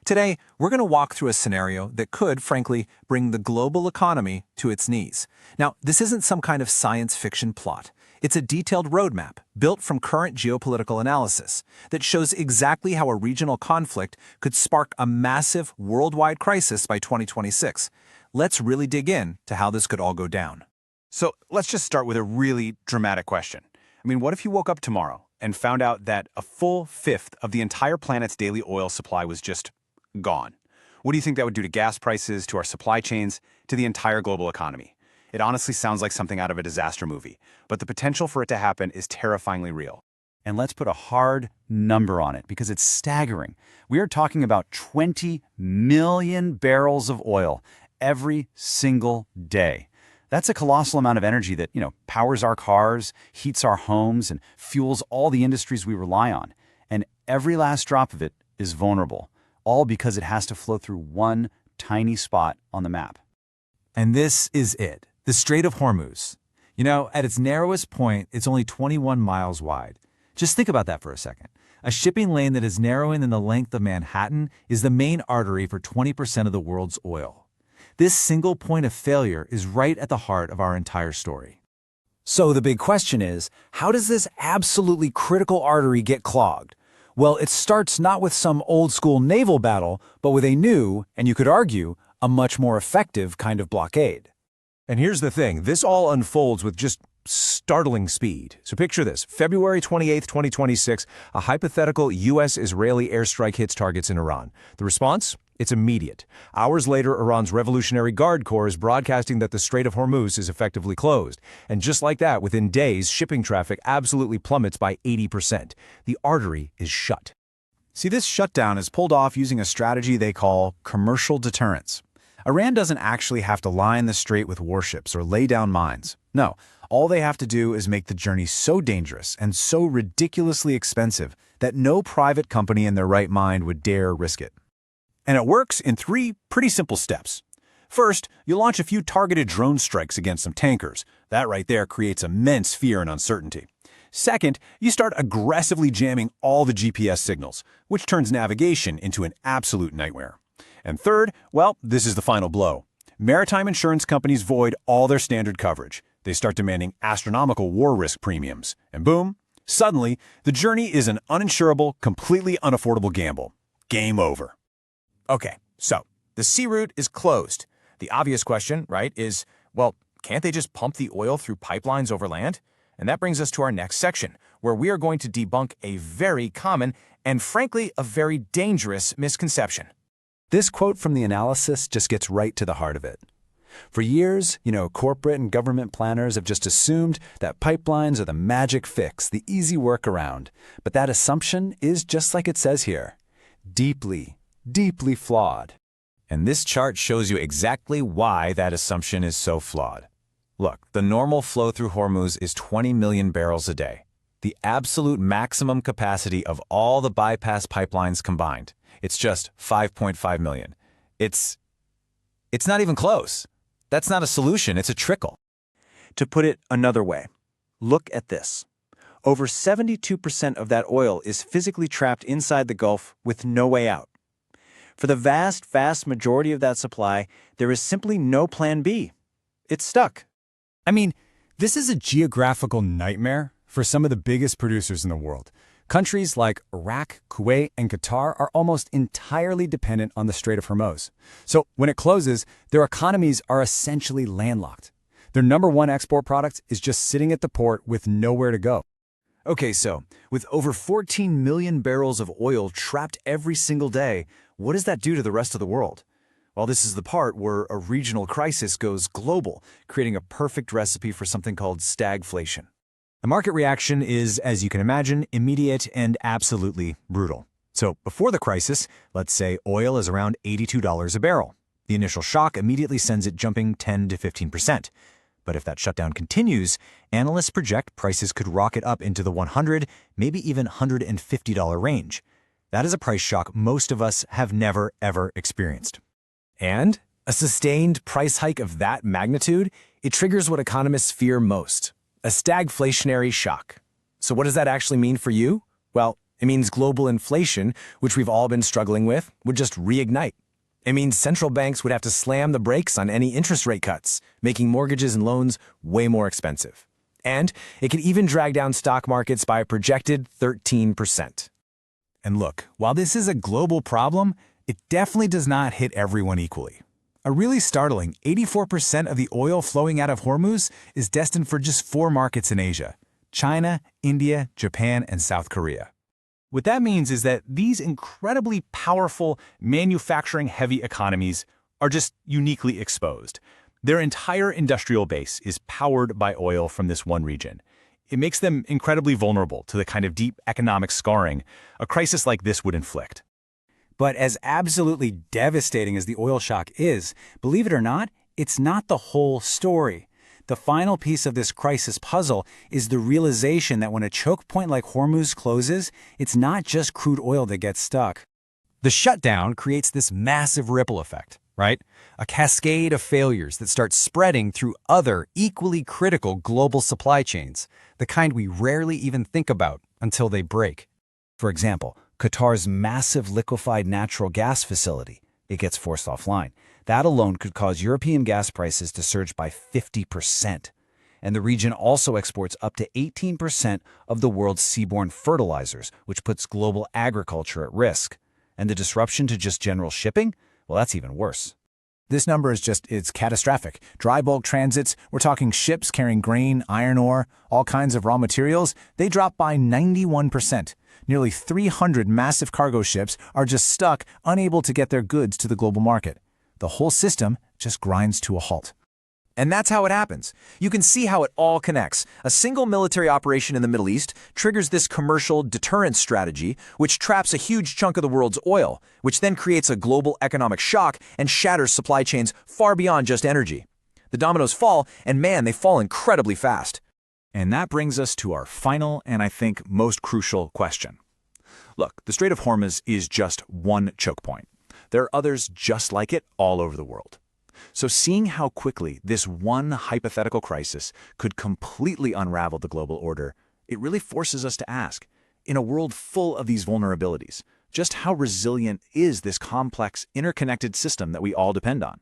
Today, we're going to walk through a scenario that could, frankly, bring the global economy to its knees. Now, this isn't some kind of science fiction plot. It's a detailed roadmap built from current geopolitical analysis that shows exactly how a regional conflict could spark a massive worldwide crisis by 2026. Let's really dig in to how this could all go down. So let's just start with a really dramatic question. What if you woke up tomorrow and found out that a full fifth of the entire planet's daily oil supply was just gone? What do you think that would do to gas prices, to our supply chains, to the entire global economy? It honestly sounds like something out of a disaster movie, but the potential for it to happen is terrifyingly real. And let's put a hard number on it because it's staggering. We are talking about 20 million barrels of oil every single day. That's a colossal amount of energy that, powers our cars, heats our homes, and fuels all the industries we rely on. And every last drop of it is vulnerable, all because it has to flow through one tiny spot on the map. And this is it, the Strait of Hormuz. At its narrowest point, it's only 21 miles wide. Just think about that for a second. A shipping lane that is narrower than the length of Manhattan is the main artery for 20% of the world's oil. This single point of failure is right at the heart of our entire story. So the big question is, how does this absolutely critical artery get clogged? Well, it starts not with some old-school naval battle, but with a new, and you could argue, a much more effective kind of blockade. And here's the thing, this all unfolds with just startling speed. So picture this, February 28, 2026, a hypothetical U.S. Israeli airstrike hits targets in Iran. The response? It's immediate. Hours later, Iran's Revolutionary Guard Corps is broadcasting that the Strait of Hormuz is effectively closed. And just like that, within days, shipping traffic absolutely plummets by 80%. The artery is shut. See, this shutdown is pulled off using a strategy they call commercial deterrence. Iran doesn't actually have to line the strait with warships or lay down mines. No, all they have to do is make the journey so dangerous and so ridiculously expensive that no private company in their right mind would dare risk it. And it works in 3 pretty simple steps. First, you launch a few targeted drone strikes against some tankers. That right there creates immense fear and uncertainty. Second, you start aggressively jamming all the GPS signals, which turns navigation into an absolute nightmare. And third, well, this is the final blow. Maritime insurance companies void all their standard coverage. They start demanding astronomical war risk premiums. And boom, suddenly, the journey is an uninsurable, completely unaffordable gamble. Game over. Okay, so the sea route is closed. The obvious question, right, is, well, can't they just pump the oil through pipelines over land? And that brings us to our next section, where we are going to debunk a very common and, frankly, a very dangerous misconception. This quote from the analysis just gets right to the heart of it. For years, corporate and government planners have just assumed that pipelines are the magic fix, the easy workaround. But that assumption is just like it says here, deeply flawed. And this chart shows you exactly why that assumption is so flawed. Look, the normal flow through Hormuz is 20 million barrels a day, the absolute maximum capacity of all the bypass pipelines combined. It's just 5.5 million. It's not even close. That's not a solution, it's a trickle. To put it another way, look at this. Over 72% of that oil is physically trapped inside the Gulf with no way out. For the vast majority of that supply, there is simply no plan B. It's stuck. This is a geographical nightmare for some of the biggest producers in the world. Countries like Iraq, Kuwait, and Qatar are almost entirely dependent on the Strait of Hormuz. So when it closes, their economies are essentially landlocked. Their number one export product is just sitting at the port with nowhere to go. Okay, so with over 14 million barrels of oil trapped every single day, what does that do to the rest of the world? Well, this is the part where a regional crisis goes global, creating a perfect recipe for something called stagflation. The market reaction is, as you can imagine, immediate and absolutely brutal. So before the crisis, let's say oil is around $82 a barrel. The initial shock immediately sends it jumping 10 to 15%. But if that shutdown continues, analysts project prices could rocket up into the $100, maybe even $150 range. That is a price shock most of us have never, ever experienced. And a sustained price hike of that magnitude, it triggers what economists fear most, a stagflationary shock. So what does that actually mean for you? Well, It means global inflation, which we've all been struggling with, would just reignite. It means central banks would have to slam the brakes on any interest rate cuts, making mortgages and loans way more expensive. And it could even drag down stock markets by a projected 13%. And look, while this is a global problem, it definitely does not hit everyone equally. A really startling 84% of the oil flowing out of Hormuz is destined for just 4 markets in Asia: China, India, Japan, and South Korea. What that means is that these incredibly powerful manufacturing-heavy economies are just uniquely exposed. Their entire industrial base is powered by oil from this one region. It makes them incredibly vulnerable to the kind of deep economic scarring a crisis like this would inflict. But as absolutely devastating as the oil shock is, believe it or not, it's not the whole story. The final piece of this crisis puzzle is the realization that when a choke point like Hormuz closes, it's not just crude oil that gets stuck. The shutdown creates this massive ripple effect, right? A cascade of failures that start spreading through other equally critical global supply chains, the kind we rarely even think about until they break. For example, Qatar's massive liquefied natural gas facility, it gets forced offline. That alone could cause European gas prices to surge by 50%. And the region also exports up to 18% of the world's seaborne fertilizers, which puts global agriculture at risk. And the disruption to just general shipping? Well, that's even worse. This number it's catastrophic. Dry bulk transits, we're talking ships carrying grain, iron ore, all kinds of raw materials, they drop by 91%. Nearly 300 massive cargo ships are just stuck, unable to get their goods to the global market. The whole system just grinds to a halt. And that's how it happens. You can see how it all connects. A single military operation in the Middle East triggers this commercial deterrence strategy, which traps a huge chunk of the world's oil, which then creates a global economic shock and shatters supply chains far beyond just energy. The dominoes fall, and man, they fall incredibly fast. And that brings us to our final and I think most crucial question. Look, the Strait of Hormuz is just one choke point. There are others just like it all over the world. So seeing how quickly this one hypothetical crisis could completely unravel the global order, it really forces us to ask, in a world full of these vulnerabilities, just how resilient is this complex, interconnected system that we all depend on?